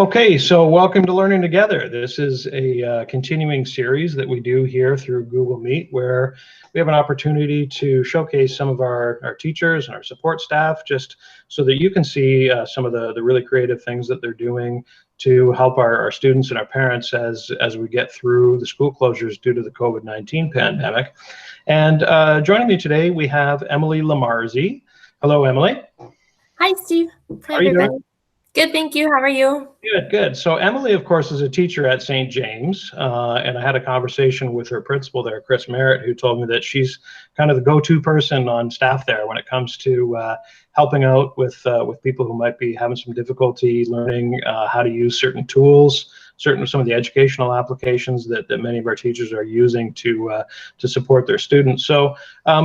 Okay, so welcome to Learning Together. This is a continuing series that we do here through Google Meet, where we have an opportunity to showcase some of our teachers and our support staff, just so that you can see some of the really creative things that they're doing to help our students and our parents as we get through the school closures due to the COVID-19 pandemic. And joining me today, we have Emily Lamarzi. Hello, Emily. Hi, Steve. How are you doing? Good, thank you. How are you? Good, good. So Emily, of course, is a teacher at St. James, and I had a conversation with her principal there, Chris Merritt, who told me that she's kind of the go-to person on staff there when it comes to helping out with people who might be having some difficulty learning how to use certain tools, some of the educational applications that many of our teachers are using to support their students. So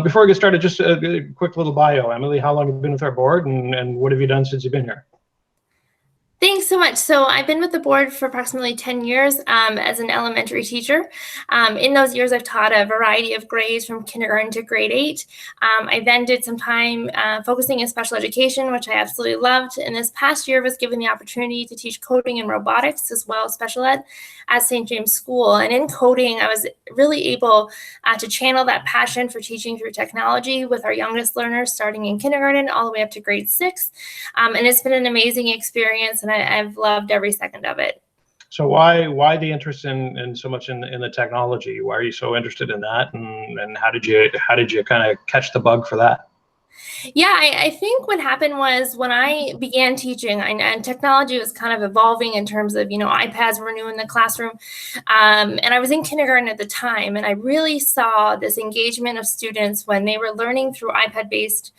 before we get started, just a quick little bio. Emily, how long have you been with our board, and what have you done since you've been here? Thanks so much. So I've been with the board for approximately 10 years as an elementary teacher. In those years, I've taught a variety of grades from kindergarten to grade 8. I then did some time focusing in special education, which I absolutely loved. And this past year, I was given the opportunity to teach coding and robotics as well as special ed at St. James School. And in coding, I was really able to channel that passion for teaching through technology with our youngest learners starting in kindergarten all the way up to grade 6. And it's been an amazing experience, and I've loved every second of it. So why the interest in so much in the technology? Why are you so interested in that, and how did you kind of catch the bug for that? Yeah, I think what happened was when I began teaching, and technology was kind of evolving in terms of, iPads were new in the classroom. And I was in kindergarten at the time, and I really saw this engagement of students when they were learning through iPad-based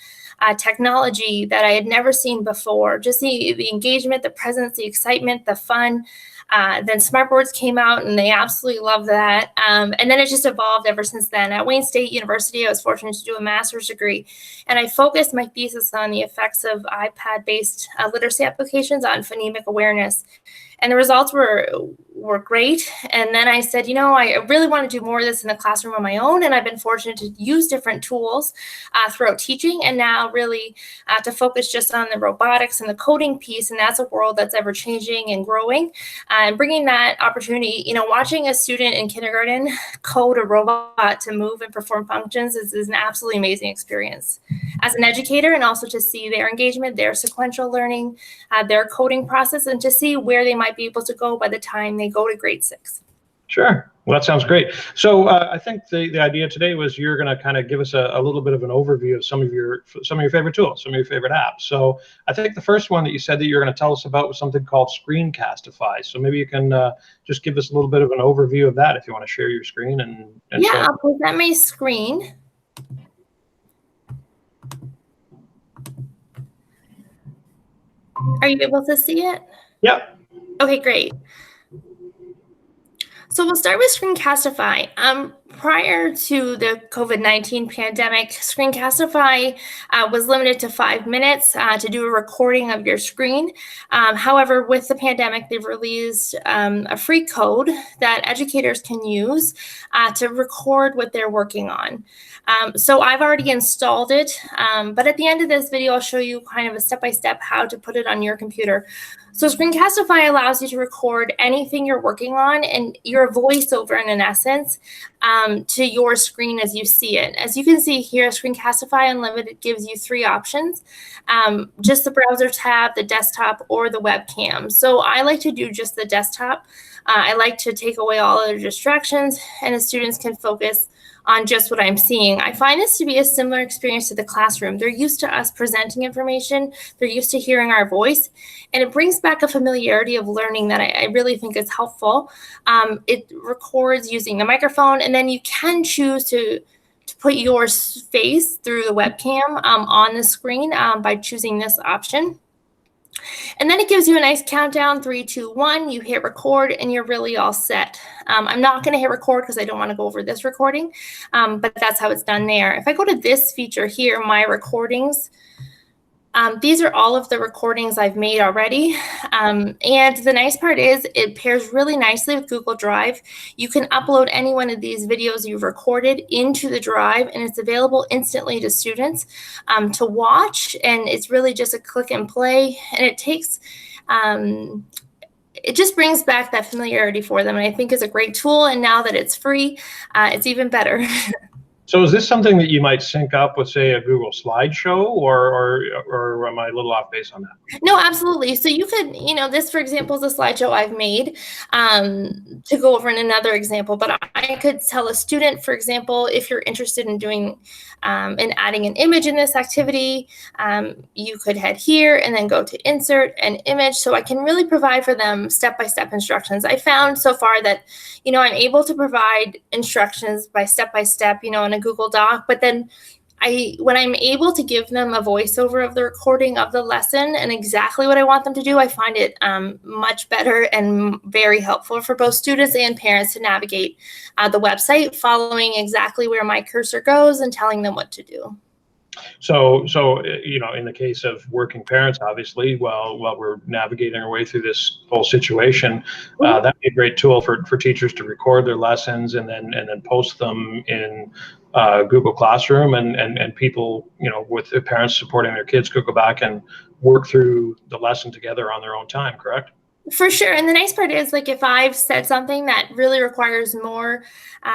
technology that I had never seen before. Just the engagement, the presence, the excitement, the fun. Then smartboards came out, and they absolutely loved that. And then it just evolved ever since then. At Wayne State University, I was fortunate to do a master's degree, and I focused my thesis on the effects of iPad-based literacy applications on phonemic awareness. And the results were great. And then I said, I really want to do more of this in the classroom on my own. And I've been fortunate to use different tools throughout teaching, and now really to focus just on the robotics and the coding piece. And that's a world that's ever changing and growing. And bringing that opportunity, watching a student in kindergarten code a robot to move and perform functions is an absolutely amazing experience as an educator, and also to see their engagement, their sequential learning, their coding process, and to see where they might be able to go by the time they go to grade 6. Sure. Well, that sounds great. So I think the idea today was you're going to kind of give us a little bit of an overview of some of your favorite tools, some of your favorite apps. So I think the first one that you said that you're going to tell us about was something called Screencastify. So maybe you can just give us a little bit of an overview of that if you want to share your screen and yeah, I'll present my screen. Are you able to see it? Yep. Okay, great. So we'll start with Screencastify. Prior to the COVID-19 pandemic, Screencastify was limited to 5 minutes to do a recording of your screen. However, with the pandemic, they've released a free code that educators can use to record what they're working on. So I've already installed it, but at the end of this video, I'll show you kind of a step-by-step how to put it on your computer. So Screencastify allows you to record anything you're working on and your voiceover, in essence, to your screen as you see it. As you can see here, Screencastify Unlimited gives you 3 options, just the browser tab, the desktop, or the webcam. So I like to do just the desktop. I like to take away all other distractions, and the students can focus on just what I'm seeing. I find this to be a similar experience to the classroom. They're used to us presenting information. They're used to hearing our voice, and it brings back a familiarity of learning that I really think is helpful. It records using the microphone, and then you can choose to put your face through the webcam on the screen by choosing this option. And then it gives you a nice countdown, 3, 2, 1. You hit record, and you're really all set. I'm not going to hit record because I don't want to go over this recording, but that's how it's done there. If I go to this feature here, my recordings, these are all of the recordings I've made already. And the nice part is it pairs really nicely with Google Drive. You can upload any one of these videos you've recorded into the drive, and it's available instantly to students to watch. And it's really just a click and play. And it takes it just brings back that familiarity for them, and I think is a great tool. And now that it's free, it's even better. So is this something that you might sync up with, say, a Google slideshow, or am I a little off base on that? No, absolutely. So you could, this, for example, is a slideshow I've made to go over in another example, but I could tell a student, for example, if you're interested in doing and adding an image in this activity, you could head here and then go to insert an image. So I can really provide for them step-by-step instructions. I found so far that, I'm able to provide instructions by step-by-step, in a Google Doc, but then when I'm able to give them a voiceover of the recording of the lesson and exactly what I want them to do, I find it much better and very helpful for both students and parents to navigate the website, following exactly where my cursor goes and telling them what to do. So in the case of working parents, obviously, while we're navigating our way through this whole situation, that'd be a great tool for teachers to record their lessons and then post them in Google Classroom, and people, with their parents supporting their kids, could go back and work through the lesson together on their own time, correct? For sure. And the nice part is, like, if I've said something that really requires more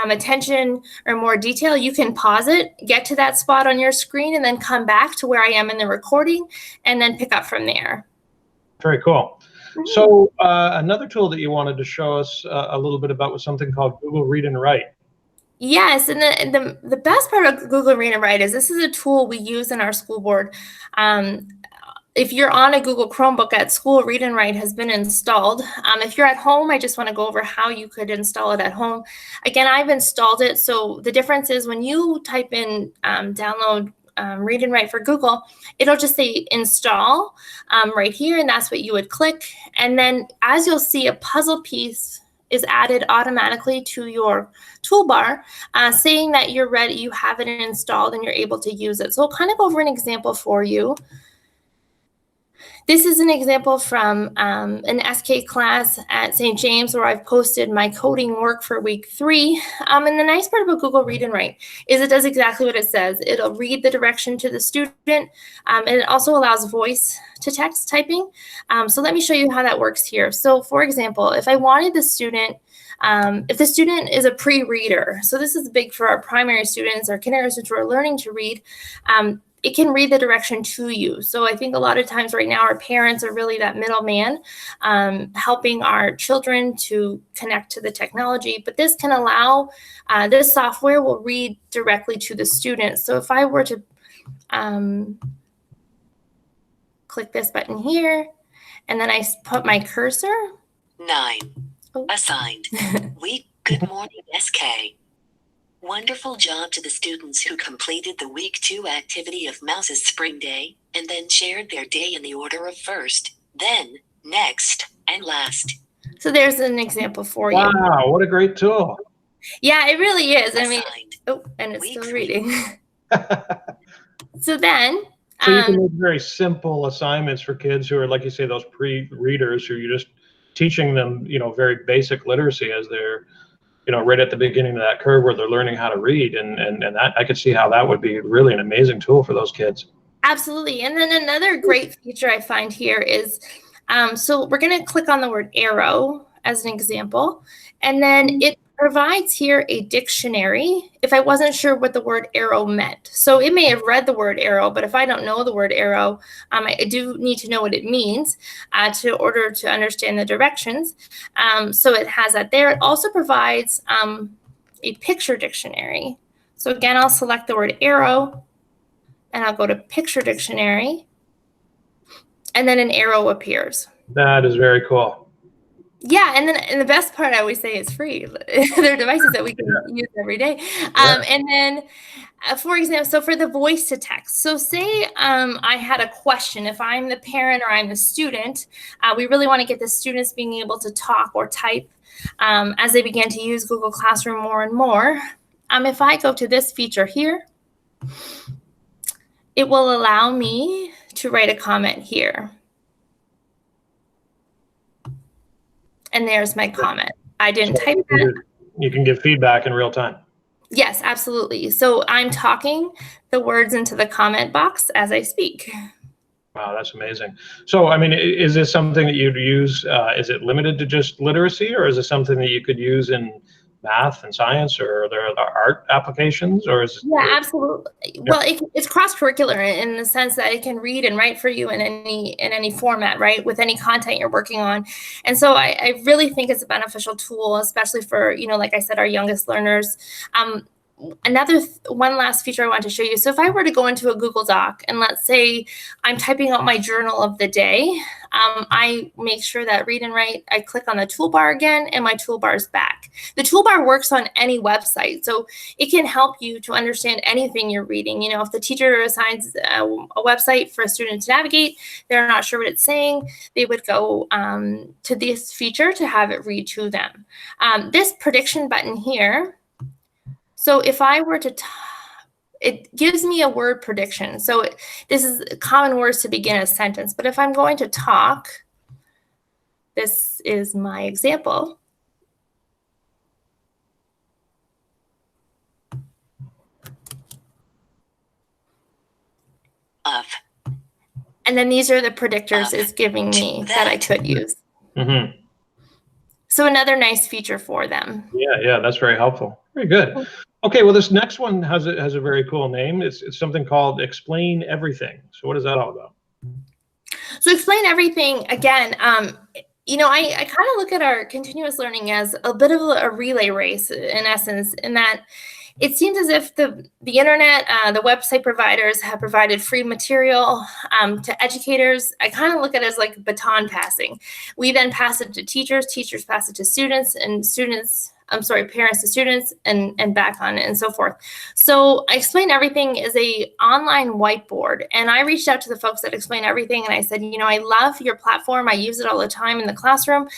attention or more detail, you can pause it, get to that spot on your screen, and then come back to where I am in the recording and then pick up from there. Very cool. Mm-hmm. So another tool that you wanted to show us a little bit about was something called Google Read and Write. Yes, and the best part of Google Read and Write is this is a tool we use in our school board. If you're on a Google Chromebook at school, Read and Write has been installed. If you're at home, I just want to go over how you could install it at home. Again, I've installed it. So the difference is when you type in download Read and Write for Google, it'll just say install right here, and that's what you would click. And then as you'll see, a puzzle piece is added automatically to your toolbar, saying that you're ready, you have it installed, and you're able to use it. So I'll kind of go over an example for you. This is an example from an SK class at St. James where I've posted my coding work for week 3. And the nice part about Google Read and Write is it does exactly what it says. It'll read the direction to the student, and it also allows voice to text typing. So let me show you how that works here. So for example, if I wanted the student, if the student is a pre-reader, so this is big for our primary students, our kindergarten students who are learning to read, it can read the direction to you. So I think a lot of times right now our parents are really that middleman, helping our children to connect to the technology. But this can allow, this software will read directly to the student. So if I were to click this button here, and then I put my cursor. 9. Assigned. Week. Good morning, SK. Wonderful job to the students who completed the week 2 activity of Mouse's Spring Day, and then shared their day in the order of first, then, next, and last. So there's an example for you. Wow, what a great tool. Yeah, it really is. Assigned. I mean, oh, and it's Week still 3. reading. So then. So you can make very simple assignments for kids who are, like you say, those pre-readers, who you're just teaching them, very basic literacy as they're, right at the beginning of that curve where they're learning how to read, and that I could see how that would be really an amazing tool for those kids. Absolutely. And then another great feature I find here is, so we're going to click on the word arrow as an example, and then it provides here a dictionary if I wasn't sure what the word arrow meant. So it may have read the word arrow, but if I don't know the word arrow, I do need to know what it means in order to understand the directions. So it has that there. It also provides a picture dictionary. So again, I'll select the word arrow, and I'll go to picture dictionary, and then an arrow appears. That is very cool. Yeah, and the best part I always say is free. They're devices that we can use every day. And then, for example, so for the voice to text. So say I had a question. If I'm the parent or I'm the student, we really want to get the students being able to talk or type as they begin to use Google Classroom more and more. If I go to this feature here, it will allow me to write a comment here. And there's my comment. I didn't type that. You can give feedback in real time. Yes, absolutely. So I'm talking the words into the comment box as I speak. Wow, that's amazing. So, I mean, is this something that you'd use? Is it limited to just literacy, or is it something that you could use in math and science, or are there art applications, or is Yeah, it? absolutely. Yeah. Well, it's cross-curricular in the sense that it can read and write for you in any format, right? With any content you're working on. And so I really think it's a beneficial tool, especially for, like I said, our youngest learners. One last feature I want to show you. So if I were to go into a Google Doc and let's say I'm typing out my journal of the day, I make sure that read and write, I click on the toolbar again and my toolbar is back. The toolbar works on any website, so it can help you to understand anything you're reading. If the teacher assigns a website for a student to navigate, they're not sure what it's saying, they would go to this feature to have it read to them. This prediction button here, so if I were to, it gives me a word prediction. So this is common words to begin a sentence. But if I'm going to talk, this is my example. And then these are the predictors it's giving me that I could use. Mm-hmm. So another nice feature for them. Yeah, that's very helpful. Very good. Okay, well, this next one has a very cool name. It's something called Explain Everything. So what is that all about? So Explain Everything, again, I kind of look at our continuous learning as a bit of a relay race in essence, in that it seems as if the internet, the website providers have provided free material to educators. I kind of look at it as like baton passing. We then pass it to teachers, teachers pass it to students, and parents to students, and back on it and so forth. So Explain Everything is a online whiteboard. And I reached out to the folks that Explain Everything and I said, I love your platform. I use it all the time in the classroom.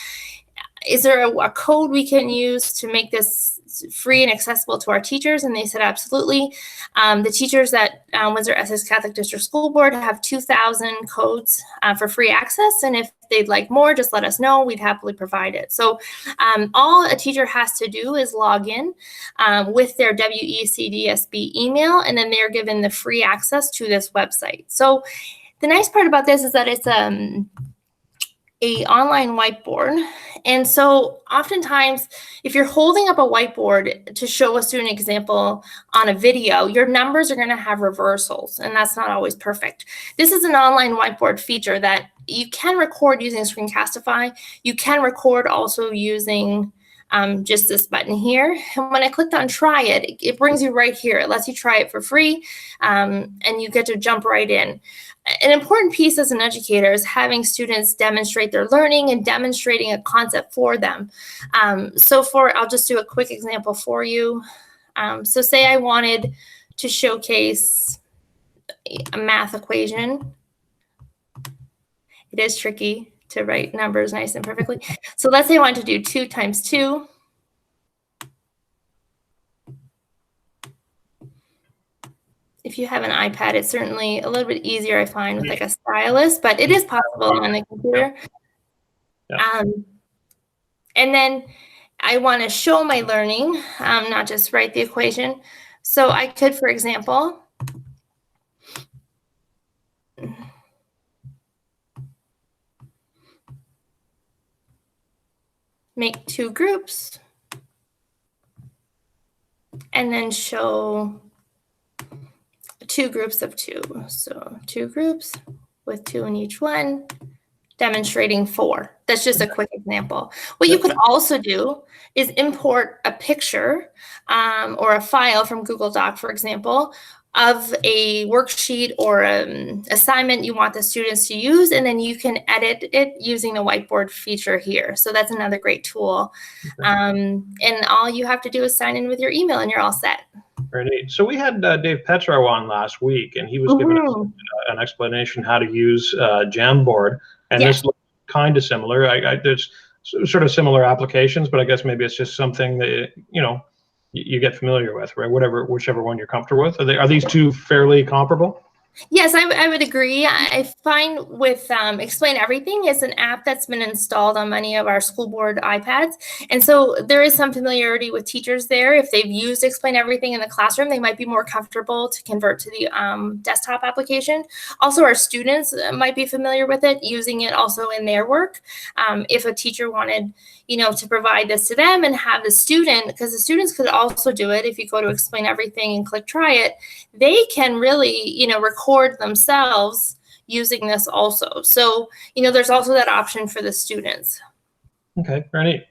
Is there a code we can use to make this free and accessible to our teachers? And they said, absolutely. The teachers at Windsor Essex Catholic District School Board have 2,000 codes for free access. And if they'd like more, just let us know. We'd happily provide it. So all a teacher has to do is log in with their WECDSB email, and then they're given the free access to this website. So the nice part about this is that it's a online whiteboard. And so oftentimes, if you're holding up a whiteboard to show a student example on a video, your numbers are going to have reversals, and that's not always perfect. This is an online whiteboard feature that you can record using Screencastify. You can record also using just this button here. And when I clicked on try it, it brings you right here. It lets you try it for free, and you get to jump right in. An important piece as an educator is having students demonstrate their learning and demonstrating a concept for them. I'll just do a quick example for you. So say I wanted to showcase a math equation. It is tricky to write numbers nice and perfectly. So let's say I want to do 2 times 2. If you have an iPad, it's certainly a little bit easier, I find, with like a stylus, but it is possible on the computer. Yeah. And then I want to show my learning, not just write the equation. So I could, for example, make 2 groups and then show 2 groups of 2. So 2 groups with 2 in each one, demonstrating 4. That's just a quick example. What you could also do is import a picture or a file from Google Doc, for example, of a worksheet or an assignment you want the students to use, and then you can edit it using the whiteboard feature here. So that's another great tool. And all you have to do is sign in with your email and you're all set. Very neat. So we had Dave Petro on last week, and he was giving us an explanation how to use Jamboard, and this looks kind of similar. There's sort of similar applications, but I guess maybe it's just something that you get familiar with, right? Whichever one you're comfortable with. Are these two fairly comparable? Yes, I would agree. I find with Explain Everything is an app that's been installed on many of our school board iPads. And so there is some familiarity with teachers there. If they've used Explain Everything in the classroom, they might be more comfortable to convert to the desktop application. Also, our students might be familiar with it, using it also in their work. If a teacher wanted, to provide this to them and have the student, because the students could also do it. If you go to Explain Everything and click Try It, they can really, record themselves using this also. So, there's also that option for the students. Okay, very neat.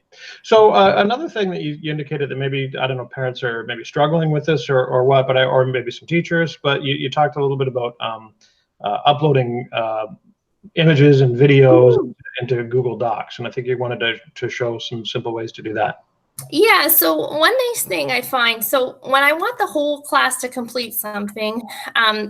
So another thing that you indicated that maybe, I don't know, parents are maybe struggling with this or what, but or maybe some teachers, but you talked a little bit about uploading images and videos into Google Docs. And I think you wanted to show some simple ways to do that. Yeah, so one nice thing I find, so when I want the whole class to complete something,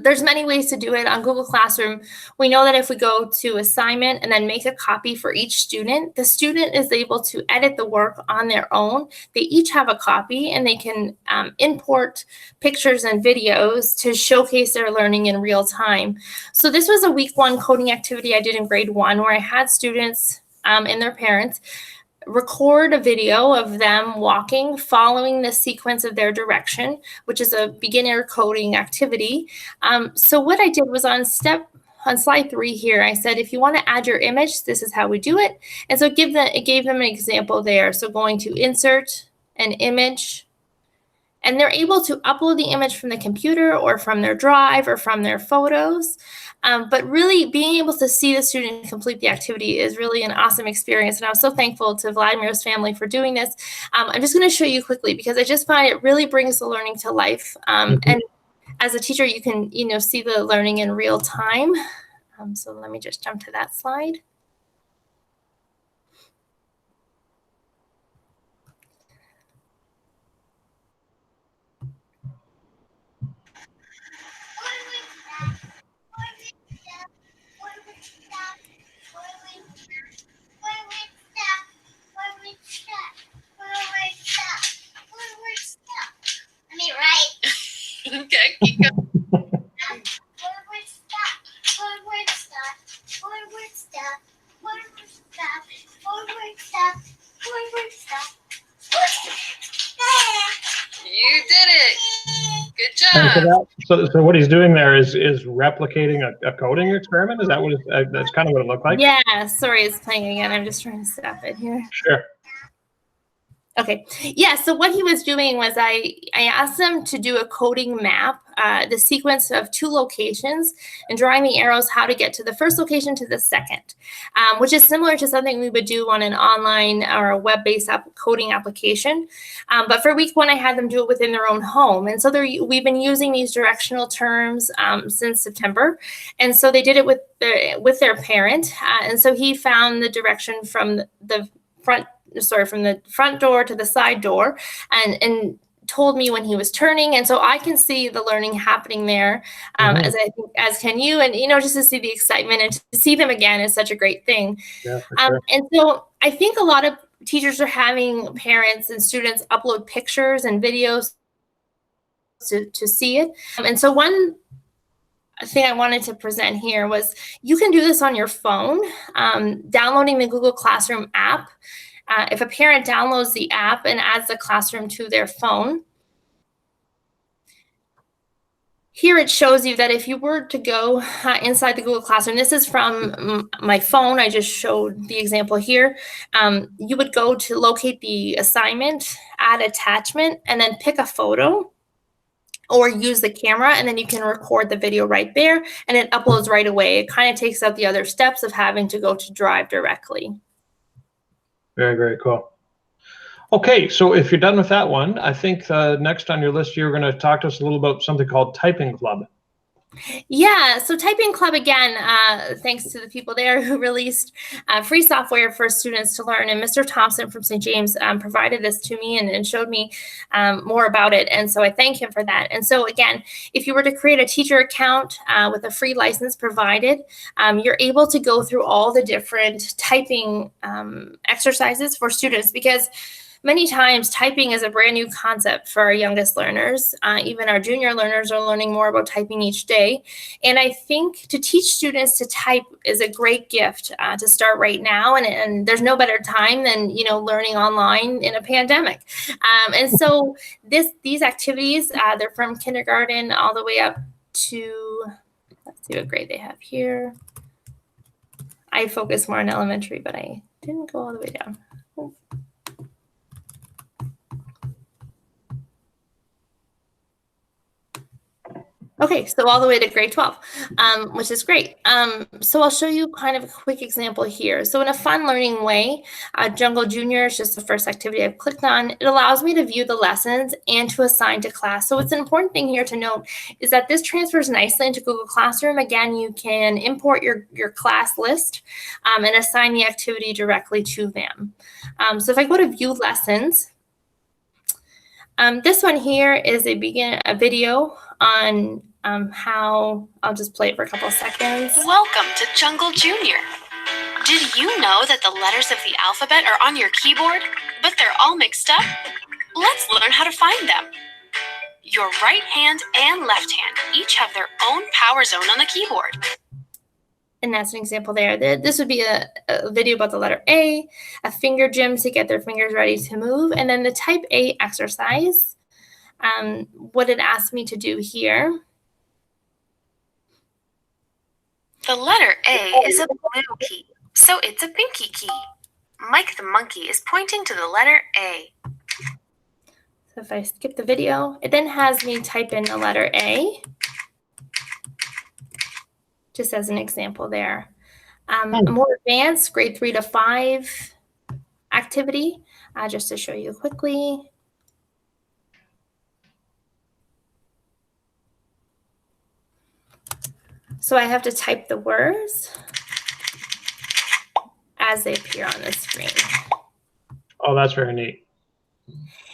there's many ways to do it on Google Classroom. We know that if we go to assignment and then make a copy for each student, the student is able to edit the work on their own. They each have a copy and they can import pictures and videos to showcase their learning in real time. So this was a week 1 coding activity I did in grade 1 where I had students and their parents record a video of them walking, following the sequence of their direction, which is a beginner coding activity. So what I did was on slide 3 here, I said, if you want to add your image, this is how we do it. And so it gave them an example there. So going to insert an image, and they're able to upload the image from the computer or from their drive or from their photos. But really being able to see the student complete the activity is really an awesome experience. And I was so thankful to Vladimir's family for doing this. I'm just going to show you quickly because I just find it really brings the learning to life. And as a teacher, you can, see the learning in real time. So let me just jump to that slide. Okay, keep going. You did it. Good job. So what he's doing there is replicating a coding experiment. Is that what that's kind of what it looked like? Yeah, sorry, it's playing again. I'm just trying to stop it here. Sure. Okay. Yeah. So what he was doing was I asked him to do a coding map, the sequence of 2 locations and drawing the arrows how to get to the first location to the second, which is similar to something we would do on an online or a web-based coding application. But for week 1, I had them do it within their own home. And so we've been using these directional terms since September. And so they did it with their parent. And so he found the direction from the front door to the side door and told me when he was turning. And so I can see the learning happening there as can you, and, just to see the excitement and to see them again is such a great thing. Yeah, for sure. And so I think a lot of teachers are having parents and students upload pictures and videos to see it. And so one thing I wanted to present here was you can do this on your phone, downloading the Google Classroom app. If a parent downloads the app and adds the classroom to their phone, here it shows you that if you were to go inside the Google Classroom, this is from my phone, I just showed the example here, you would go to locate the assignment, add attachment, and then pick a photo or use the camera, and then you can record the video right there, and it uploads right away. It kind of takes out the other steps of having to go to Drive directly. Very, very cool. Okay, so if you're done with that one, I think next on your list, you're going to talk to us a little about something called Typing Club. Yeah, so Typing Club, again, thanks to the people there who released free software for students to learn. And Mr. Thompson from St. James provided this to me and showed me more about it. And so I thank him for that. And so again, if you were to create a teacher account with a free license provided, you're able to go through all the different typing exercises for students, because many times typing is a brand new concept for our youngest learners. Even our junior learners are learning more about typing each day. And I think to teach students to type is a great gift to start right now. And there's no better time than, learning online in a pandemic. And so these activities, they're from kindergarten all the way up to, let's see what grade they have here. I focus more on elementary, but I didn't go all the way down. Okay, so all the way to grade 12, which is great. So I'll show you kind of a quick example here. So in a fun learning way, Jungle Junior is just the first activity I've clicked on. It allows me to view the lessons and to assign to class. So what's an important thing here to note is that this transfers nicely into Google Classroom. Again, you can import your class list and assign the activity directly to them. So if I go to view lessons, this one here is a video on how, I'll just play it for a couple seconds. Welcome to Jungle Junior. Did you know that the letters of the alphabet are on your keyboard, but they're all mixed up? Let's learn how to find them. Your right hand and left hand each have their own power zone on the keyboard. And that's an example there. This would be a video about the letter A, a finger gym to get their fingers ready to move, and then the type A exercise. What it asked me to do here. The letter A is a blue key, so it's a pinky key. Mike the monkey is pointing to the letter A. So if I skip the video, it then has me type in the letter A, just as an example there. A more advanced grade 3 to 5 activity, just to show you quickly. So I have to type the words as they appear on the screen. Oh, that's very neat.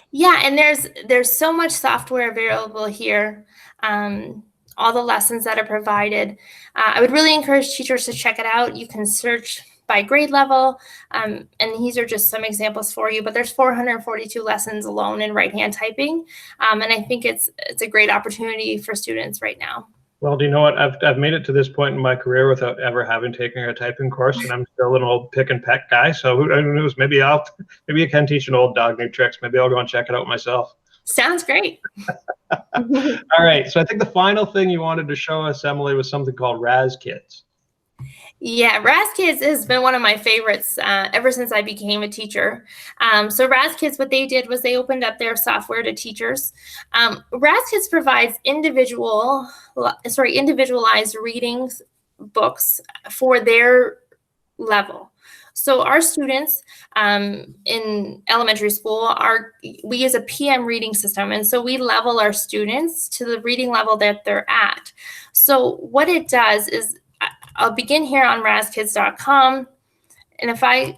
Yeah, and there's so much software available here. All the lessons that are provided. I would really encourage teachers to check it out. You can search by grade level, and these are just some examples for you, but there's 442 lessons alone in right-hand typing, and I think it's a great opportunity for students right now. Well, do you know what? I've made it to this point in my career without ever having taken a typing course, and I'm still an old pick and peck guy. So who knows? Maybe I can teach an old dog new tricks. Maybe I'll go and check it out myself. Sounds great. All right. So I think the final thing you wanted to show us, Emily, was something called RASKids. Yeah, RASKids has been one of my favorites ever since I became a teacher. So RASKids, what they did was they opened up their software to teachers. RASKids provides individualized readings books for their level. So our students in elementary school, we use a PM reading system, and so we level our students to the reading level that they're at. So what it does is, I'll begin here on raskids.com, and if I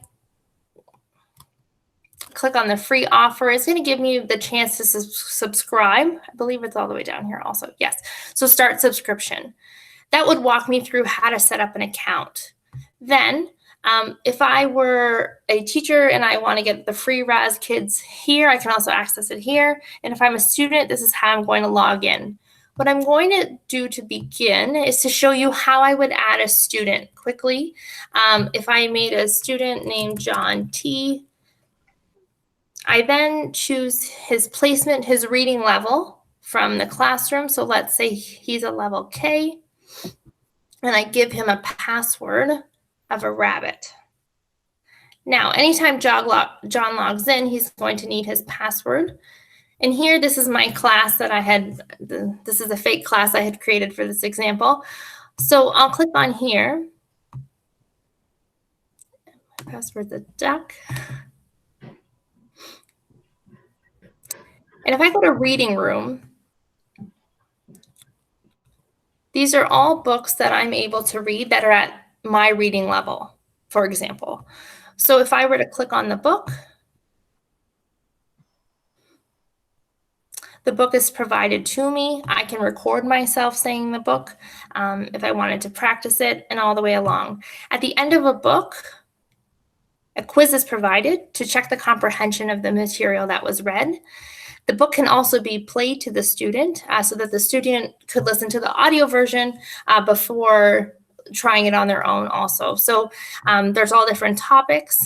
click on the free offer, it's going to give me the chance to subscribe. I believe it's all the way down here also. Yes. So start subscription. That would walk me through how to set up an account. Then if I were a teacher and I want to get the free RASKids here, I can also access it here. And if I'm a student, this is how I'm going to log in. What I'm going to do to begin is to show you how I would add a student quickly. If I made a student named John T, I then choose his placement, his reading level from the classroom. So let's say he's a level K, and I give him a password of a rabbit. Now, anytime John logs in, he's going to need his password. And here, this is my class that I had, this is a fake class I had created for this example. So I'll click on here. My password's a duck. And if I go to reading room, these are all books that I'm able to read that are at my reading level, for example. So if I were to click on the book is provided to me. I can record myself saying the book if I wanted to practice it, and all the way along. At the end of a book, quiz is provided to check the comprehension of the material that was read. The book can also be played to the student so that the student could listen to the audio version before trying it on their own also. So there's all different topics.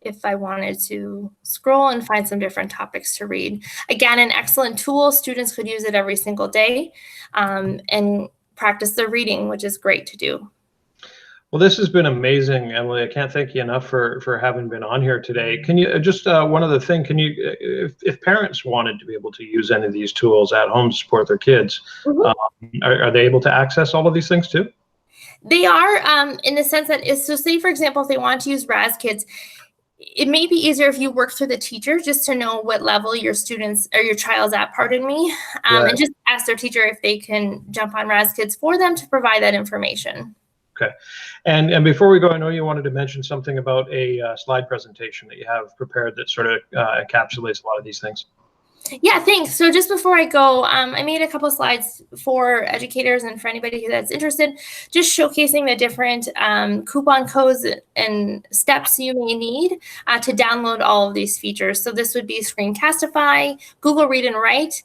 If I wanted to scroll and find some different topics to read. Again, an excellent tool. Students could use it every single day and practice their reading, which is great to do. Well, this has been amazing, Emily. I can't thank you enough for having been on here today. Can you just one other thing? Can you, if parents wanted to be able to use any of these tools at home to support their kids, are they able to access all of these things too? They are, in the sense that, so say for example, if they want to use RASKids, it may be easier if you work through the teacher just to know what level your students or your child's at, pardon me, Right. and just ask their teacher if they can jump on RASKids for them to provide that information. Okay. And before we go, I know you wanted to mention something about a slide presentation that you have prepared that sort of encapsulates a lot of these things. Yeah, thanks. So just before I go, I made a couple slides for educators and for anybody that's interested, just showcasing the different coupon codes and steps you may need to download all of these features. So this would be Screencastify, Google Read and Write.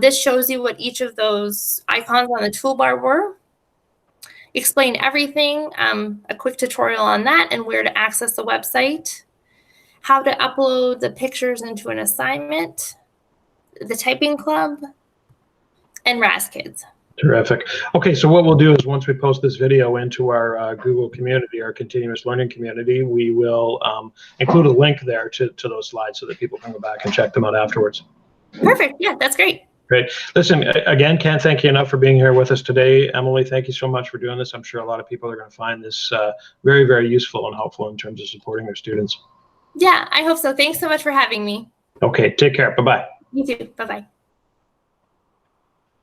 This shows you what each of those icons on the toolbar were. Explain everything, a quick tutorial on that and where to access the website, how to upload the pictures into an assignment, the typing club, and RASKids. Terrific. Okay, so what we'll do is once we post this video into our Google community, our continuous learning community, we will include a link there to those slides so that people can go back and check them out afterwards. Perfect. Yeah, that's great. Great. Listen, again, can't thank you enough for being here with us today. Emily, thank you so much for doing this. I'm sure a lot of people are going to find this very, very useful and helpful in terms of supporting their students. Yeah, I hope so. Thanks so much for having me. Okay, take care. Bye-bye. You too. Bye-bye.